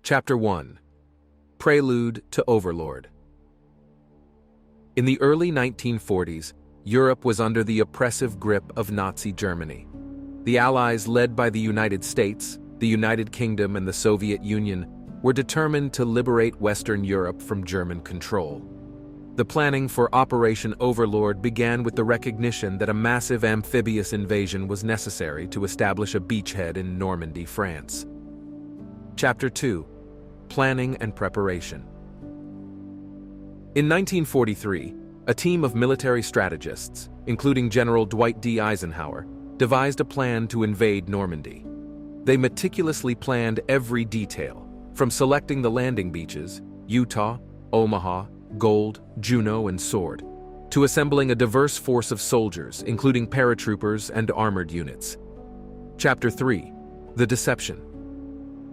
Chapter 1. Prelude to Overlord. In the early 1940s, Europe was under the oppressive grip of Nazi Germany. The Allies, led by the United States, the United Kingdom, and the Soviet Union, were determined to liberate Western Europe from German control. The planning for Operation Overlord began with the recognition that a massive amphibious invasion was necessary to establish a beachhead in Normandy, France. Chapter 2. Planning and Preparation. In 1943, a team of military strategists, including General Dwight D. Eisenhower, devised a plan to invade Normandy. They meticulously planned every detail, from selecting the landing beaches, Utah, Omaha, Gold, Juno, and Sword, to assembling a diverse force of soldiers, including paratroopers and armored units. Chapter 3. The Deception.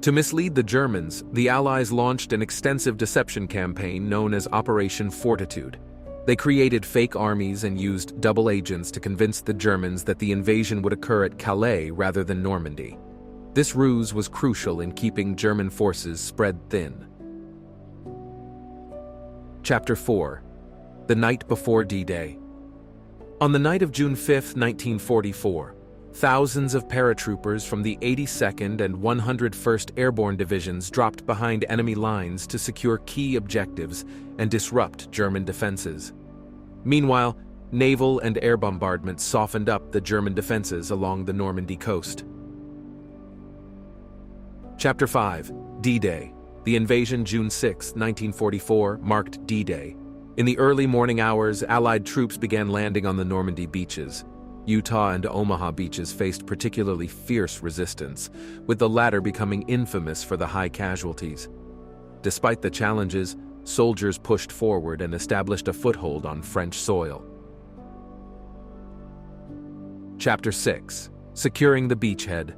To mislead the Germans, the Allies launched an extensive deception campaign known as Operation Fortitude. They created fake armies and used double agents to convince the Germans that the invasion would occur at Calais rather than Normandy. This ruse was crucial in keeping German forces spread thin. Chapter 4. The Night Before D-Day. On the night of June 5, 1944, thousands of paratroopers from the 82nd and 101st Airborne Divisions dropped behind enemy lines to secure key objectives and disrupt German defenses. Meanwhile, naval and air bombardment softened up the German defenses along the Normandy coast. Chapter 5. D-Day. The invasion June 6, 1944, marked D-Day. In the early morning hours, Allied troops began landing on the Normandy beaches. Utah and Omaha beaches faced particularly fierce resistance, with the latter becoming infamous for the high casualties. Despite the challenges, soldiers pushed forward and established a foothold on French soil. Chapter 6. Securing the Beachhead.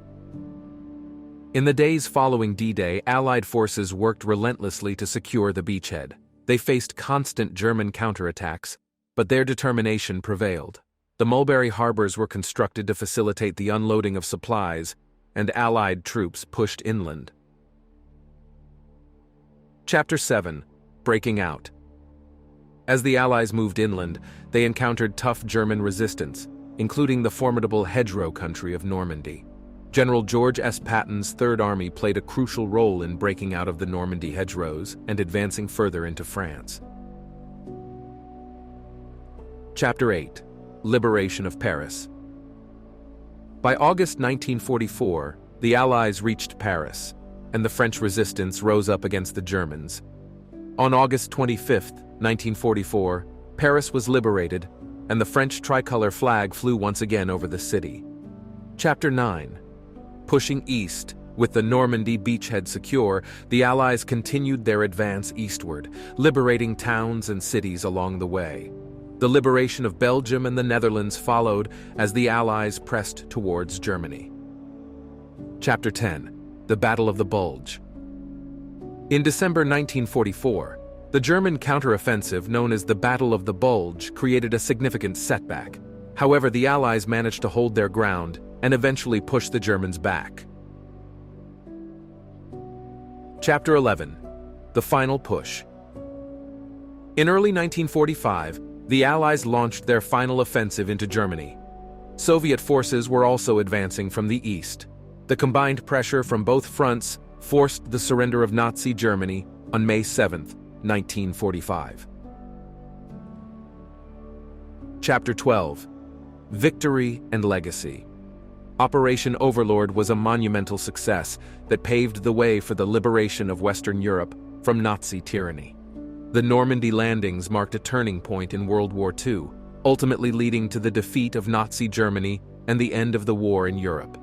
In the days following D-Day, Allied forces worked relentlessly to secure the beachhead. They faced constant German counterattacks, but their determination prevailed. The Mulberry harbors were constructed to facilitate the unloading of supplies, and Allied troops pushed inland. Chapter 7. Breaking Out. As the Allies moved inland, they encountered tough German resistance, including the formidable hedgerow country of Normandy. General George S. Patton's Third Army played a crucial role in breaking out of the Normandy hedgerows and advancing further into France. Chapter 8. Liberation of Paris. By August 1944, the Allies reached Paris, and the French resistance rose up against the Germans. On August 25, 1944, Paris was liberated, and the French tricolor flag flew once again over the city. Chapter 9. Pushing east. With the Normandy beachhead secure, the Allies continued their advance eastward, liberating towns and cities along the way. The liberation of Belgium and the Netherlands followed as the Allies pressed towards Germany. Chapter 10. The Battle of the Bulge. In December 1944, the German counteroffensive known as the Battle of the Bulge created a significant setback. However, the Allies managed to hold their ground and eventually pushed the Germans back. Chapter 11. The Final Push. In early 1945, the Allies launched their final offensive into Germany. Soviet forces were also advancing from the east. The combined pressure from both fronts forced the surrender of Nazi Germany on May 7, 1945. Chapter 12. Victory and Legacy. Operation Overlord was a monumental success that paved the way for the liberation of Western Europe from Nazi tyranny. The Normandy landings marked a turning point in World War II, ultimately leading to the defeat of Nazi Germany and the end of the war in Europe.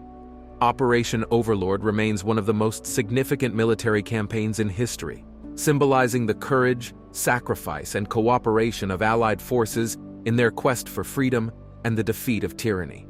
Operation Overlord remains one of the most significant military campaigns in history, symbolizing the courage, sacrifice, and cooperation of Allied forces in their quest for freedom and the defeat of tyranny.